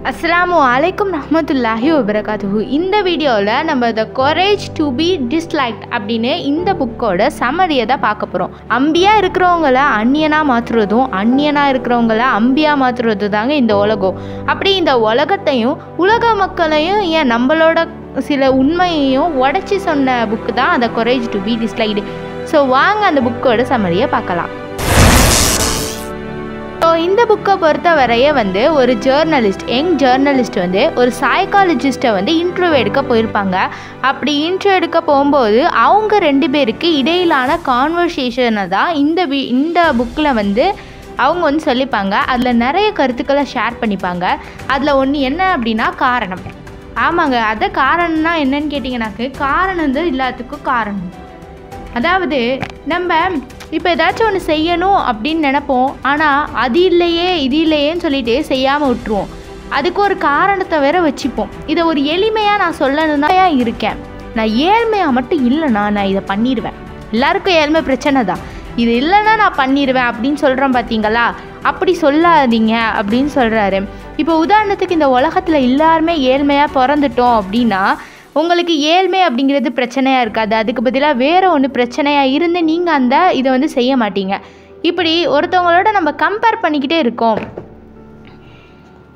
அஸ்ஸலாமு அலைக்கும் ரஹ்மத்துல்லாஹி வபரகாத்துஹு. இந்த வீடியோவில் நம்ம த courage to be disliked அப்படின்னு இந்த புக்கோட சம்மரியை தான் பார்க்க போகிறோம். அம்பியாக இருக்கிறவங்கள அந்நியனாக மாற்றுறதும் அந்நியனாக இருக்கிறவங்கள அம்பியாக மாற்றுறது தாங்க இந்த உலகம். அப்படி இந்த உலகத்தையும் உலக மக்களையும் ஏன் நம்மளோட சில உண்மையையும் உடச்சி சொன்ன புக்கு தான் அந்த courage to be disliked. So வாங்க அந்த புக்கோட சம்மரியை பார்க்கலாம். ஸோ இந்த புக்கை பொறுத்தவரையே ஒரு யங் ஜேர்னலிஸ்ட் ஒரு சைக்காலஜிஸ்ட்டை இன்டர்வியூ எடுக்க போயிருப்பாங்க. அப்படி இன்டர்வியூ எடுக்க போகும்போது அவங்க ரெண்டு பேருக்கு இடையிலான கான்வர்சேஷனை தான் இந்த புக்கில் அவங்க சொல்லிப்பாங்க. அதில் நிறைய கருத்துக்களை ஷேர் பண்ணிப்பாங்க. அதில் ஒன்று என்ன அப்படின்னா காரணம். ஆமாங்க, அதை காரணம்னா என்னன்னு கேட்டிங்கன்னாக்கு காரணம் தான் எல்லாத்துக்கும் காரணம். அதாவது நம்ம இப்போ ஏதாச்சும் ஒன்று செய்யணும் அப்படின்னு நினைப்போம், ஆனால் அது இல்லையே இது இல்லையேன்னு சொல்லிட்டு செய்யாமல் விட்டுருவோம். அதுக்கு ஒரு காரணத்தை வேற வச்சுப்போம். இதை ஒரு எளிமையாக நான் சொல்லணும்னா இருக்கேன், நான் ஏழ்மையாக மட்டும் இல்லைண்ணா நான் இதை பண்ணிடுவேன். எல்லாருக்கும் ஏழ்மை பிரச்சனை தான், இது இல்லைன்னா நான் பண்ணிடுவேன் அப்படின்னு சொல்கிறேன் பார்த்தீங்களா? அப்படி சொல்லாதீங்க அப்படின்னு சொல்கிறாரு. இப்போ உதாரணத்துக்கு இந்த உலகத்தில் எல்லாருமே ஏழ்மையாக பிறந்துட்டோம் அப்படின்னா உங்களுக்கு ஏழ்மை அப்படிங்கிறது பிரச்சனையாக இருக்காது. அதுக்கு பதிலாக வேறு ஒன்று பிரச்சனையாக இருந்து நீங்கள் இதை செய்ய மாட்டீங்க. இப்படி ஒருத்தவங்களோட நம்ம கம்பேர் பண்ணிக்கிட்டே இருக்கோம்.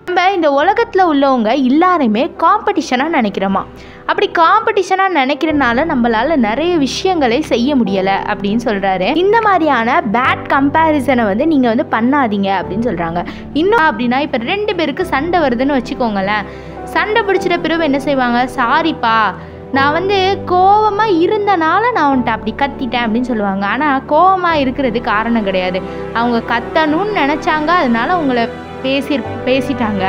நம்ம இந்த உலகத்தில் உள்ளவங்க எல்லாருமே காம்படிஷனாக நினைக்கிறோமா? அப்படி காம்படிஷனாக நினைக்கிறனால நம்மளால் நிறைய விஷயங்களை செய்ய முடியலை அப்படின்னு சொல்கிறாரு. இந்த மாதிரியான பேட் கம்பேரிசனை நீங்கள் பண்ணாதீங்க அப்படின்னு சொல்கிறாங்க. இன்னும் அப்படின்னா இப்போ ரெண்டு பேருக்கு சண்டை வருதுன்னு வச்சுக்கோங்களேன். சண்டை பிடிச்சிட்ட பிறகு என்ன செய்வாங்க? சாரிப்பா, நான் கோவமாக இருந்தனால நான் வந்துட்டு அப்படி கத்திட்டேன் அப்படின்னு சொல்லுவாங்க. ஆனால் கோவமாக இருக்கிறது காரணம் கிடையாது. அவங்க கத்தணும்னு நினச்சாங்க, அதனால அவங்கள பேசிட்டாங்க.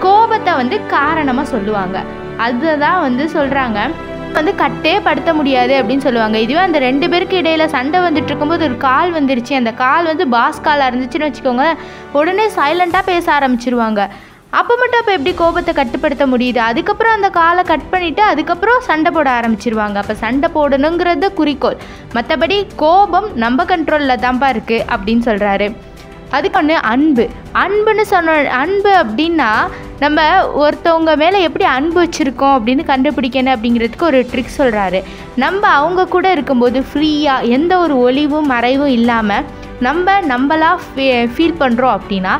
கோபத்தை காரணமாக சொல்லுவாங்க. அதுதான் சொல்கிறாங்க கட்டே படுத்த முடியாது அப்படின்னு சொல்லுவாங்க. இதுவே அந்த ரெண்டு பேருக்கு இடையில சண்டை வந்துட்டு இருக்கும்போது ஒரு கால் வந்துருச்சு, அந்த கால் பாஸ் காலாக இருந்துச்சுன்னு வச்சுக்கோங்க, உடனே சைலண்ட்டாக பேச ஆரம்பிச்சிருவாங்க. அப்போ மட்டும் அப்போ எப்படி கோபத்தை கட்டுப்படுத்த முடியுது? அதுக்கப்புறம் அந்த காலை கட் பண்ணிவிட்டு அதுக்கப்புறம் சண்டை போட ஆரம்பிச்சிருவாங்க. அப்போ சண்டை போடணுங்கிறது குறிக்கோள், மற்றபடி கோபம் நம்ம கண்ட்ரோலில் தான்ப்பா இருக்குது அப்படின்னு சொல்கிறாரு. அதுக்கு ஒன்று அன்புன்னு அன்பு அப்படின்னா நம்ம ஒருத்தவங்க மேலே எப்படி அன்பு வச்சுருக்கோம் அப்படின்னு கண்டுபிடிக்கணும் அப்படிங்கிறதுக்கு ஒரு ட்ரிக் சொல்கிறாரு. நம்ம அவங்க கூட இருக்கும்போது ஃப்ரீயாக எந்த ஒரு ஒளிவும் மறைவும் இல்லாமல் நம்மளா ஃபீல் பண்ணுறோம் அப்படின்னா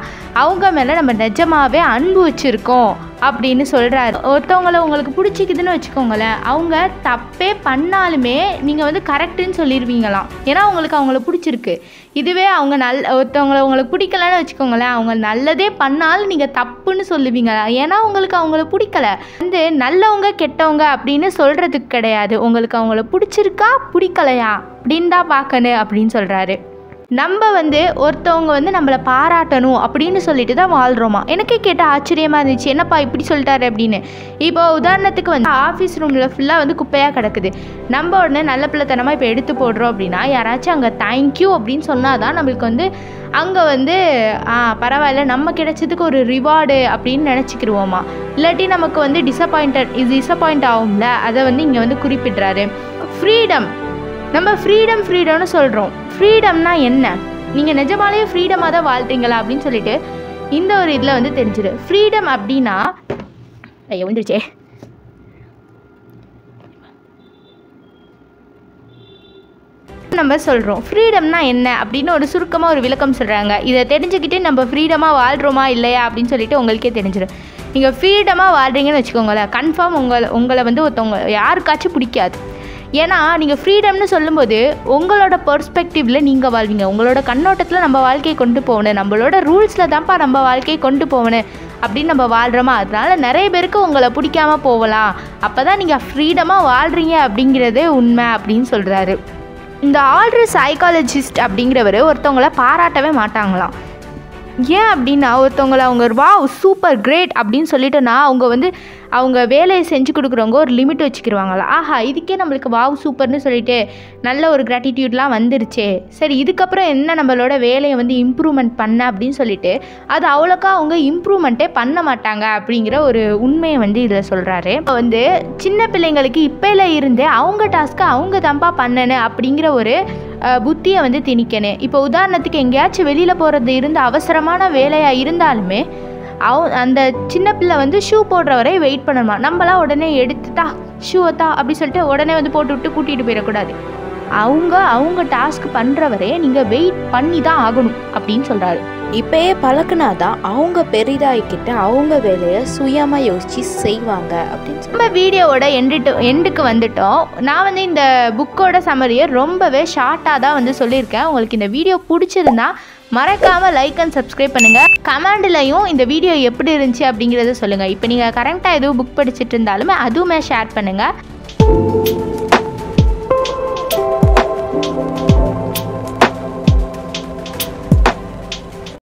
அவங்க மேலே நம்ம நிஜமாகவே அன்பு வச்சுருக்கோம் அப்படின்னு சொல்கிறாரு. ஒருத்தவங்களை உங்களுக்கு பிடிச்சிக்குதுன்னு வச்சுக்கோங்களேன், அவங்க தப்பே பண்ணாலுமே நீங்கள் கரெக்டுன்னு சொல்லிடுவீங்களாம். ஏன்னா அவங்கள பிடிச்சிருக்கு. இதுவே அவங்க ஒருத்தவங்களை உங்களுக்கு பிடிக்கலன்னு வச்சுக்கோங்களேன், அவங்க நல்லதே பண்ணாலும் நீங்கள் தப்புன்னு சொல்லுவீங்களா? ஏன்னா அவங்கள பிடிக்கல. நல்லவங்க கெட்டவங்க அப்படின்னு சொல்கிறதுக்கு கிடையாது, உங்களுக்கு அவங்கள பிடிச்சிருக்கா பிடிக்கலையா அப்படின்னு தான் பார்க்கணும் அப்படின்னு சொல்கிறாரு. நம்ம ஒருத்தவங்க நம்மளை பாராட்டணும் அப்படின்னு சொல்லிட்டு தான் வாழ்கிறோமா? எனக்கே கேட்டால் ஆச்சரியமாக இருந்துச்சு, என்னப்பா இப்படி சொல்லிட்டாரு அப்படின்னு. இப்போ உதாரணத்துக்கு ஆஃபீஸ் ரூமில் ஃபுல்லாக குப்பையாக கிடக்குது. நம்ம உடனே நல்ல பிள்ளைத்தனமாக இப்போ எடுத்து போடுறோம் அப்படின்னா யாராச்சும் அங்கே தேங்க்யூ அப்படின்னு சொன்னால் தான் நம்மளுக்கு அங்கே பரவாயில்ல நம்ம கிடைச்சதுக்கு ஒரு ரிவார்டு அப்படின்னு நினச்சிக்கிடுவோமா? இல்லாட்டி நமக்கு டிசப்பாயிண்ட் ஆகும்ல, அதை இங்கே குறிப்பிட்றாரு. ஃப்ரீடம், நம்ம ஃப்ரீடம்னு சொல்கிறோம். ஃப்ரீடம்னா என்ன? நீங்கள் நிஜமாலேயே ஃப்ரீடமாக தான் வாழ்றீங்களா அப்படின்னு சொல்லிட்டு இந்த ஒரு இதில் தெரிஞ்சிடு. ஃப்ரீடம் அப்படின்னா வந்துருச்சே நம்ம சொல்கிறோம். ஃப்ரீடம்னா என்ன அப்படின்னு ஒரு சுருக்கமாக ஒரு விளக்கம் சொல்கிறாங்க. இதை தெரிஞ்சுக்கிட்டு நம்ம ஃப்ரீடமாக வாழ்கிறோமா இல்லையா அப்படின்னு சொல்லிட்டு உங்களுக்கே தெரிஞ்சிடும். நீங்கள் ஃப்ரீடமாக வாழ்கிறீங்கன்னு வச்சுக்கோங்களேன், கன்ஃபார்ம் உங்களை ஒருத்தவங்க யாருக்காச்சும் பிடிக்காது. ஏன்னா நீங்கள் ஃப்ரீடம்னு சொல்லும்போது உங்களோட பெர்ஸ்பெக்டிவில் நீங்கள் வாழ்வீங்க. உங்களோட கண்ணோட்டத்தில் நம்ம வாழ்க்கையை கொண்டு போகணும், நம்மளோட ரூல்ஸில் தான்ப்பா நம்ம வாழ்க்கையை கொண்டு போகணும் அப்படின்னு நம்ம வாழ்கிறோமா? அதனால் நிறைய பேருக்கு உங்களை பிடிக்காமல் போகலாம். அப்போ தான் நீங்கள் ஃப்ரீடமாக வாழ்கிறீங்க அப்படிங்கிறதே உண்மை அப்படின்னு சொல்கிறாரு. இந்த ஆல்ரெடி சைக்காலஜிஸ்ட் அப்படிங்கிறவர் ஒருத்தவங்களை பாராட்டவே மாட்டாங்களாம். ஏன் அப்படின்னா ஒருத்தவங்களை அவங்க வாவ் சூப்பர் கிரேட் அப்படின்னு சொல்லிட்டோன்னா அவங்க வேலையை செஞ்சு கொடுக்குறவங்க ஒரு லிமிட் வச்சுக்கிடுவாங்களா? ஆஹா, இதுக்கே நம்மளுக்கு வாவ் சூப்பர்னு சொல்லிட்டு நல்ல ஒரு கிராட்டிடியூட்லாம் வந்துருச்சே, சரி இதுக்கப்புறம் என்ன நம்மளோட வேலையை இம்ப்ரூவ்மெண்ட் பண்ண அப்படின்னு சொல்லிட்டு அது அவ்வளோக்கா அவங்க இம்ப்ரூவ்மெண்ட்டே பண்ண மாட்டாங்க அப்படிங்கிற ஒரு உண்மையை இதில் சொல்கிறாரு. இப்போ சின்ன பிள்ளைங்களுக்கு இப்போல இருந்தே அவங்க டாஸ்க்கை அவங்க தான்ப்பா பண்ணணும் அப்படிங்கிற ஒரு புத்தியை திணிக்கணும். இப்போ உதாரணத்துக்கு எங்கேயாச்சும் வெளியில் போகிறது இருந்து அவசரமான வேலையாக இருந்தாலுமே அந்த சின்ன பிள்ளை வந்து ஷூ போடுற வரை வெயிட் பண்ணணுமா. நம்மளாம் உடனே எடுத்துட்டா ஷூவத்தா அப்படி சொல்லிட்டு உடனே வந்து போட்டு விட்டு கூட்டிகிட்டு போயிடக்கூடாது. அவங்க டாஸ்க் பண்ணுற வரையே நீங்கள் வெயிட் பண்ணி தான் ஆகணும் அப்படின்னு சொல்கிறாரு. இப்போயே பழக்கினாதான் அவங்க பெரிதாகிக்கிட்ட அவங்க வேலையை சுயமாக யோசித்து செய்வாங்க அப்படின்னு சொல்லி. நம்ம வீடியோவோட எண்டுக்கு வந்துட்டோம். நான் வந்து இந்த புக்கோட சம்மரியை ரொம்பவே ஷார்ட்டாக தான் வந்து சொல்லியிருக்கேன். உங்களுக்கு இந்த வீடியோ பிடிச்சிருந்தா மறக்காமல் லைக் அண்ட் சப்ஸ்கிரைப் பண்ணுங்கள். கமெண்ட்லையும் இந்த வீடியோ எப்படி இருந்துச்சு அப்படிங்கிறத சொல்லுங்கள். இப்போ நீங்கள் கரெக்டாக எதுவும் புக் படிச்சுட்டு இருந்தாலுமே அதுவுமே ஷேர் பண்ணுங்கள்.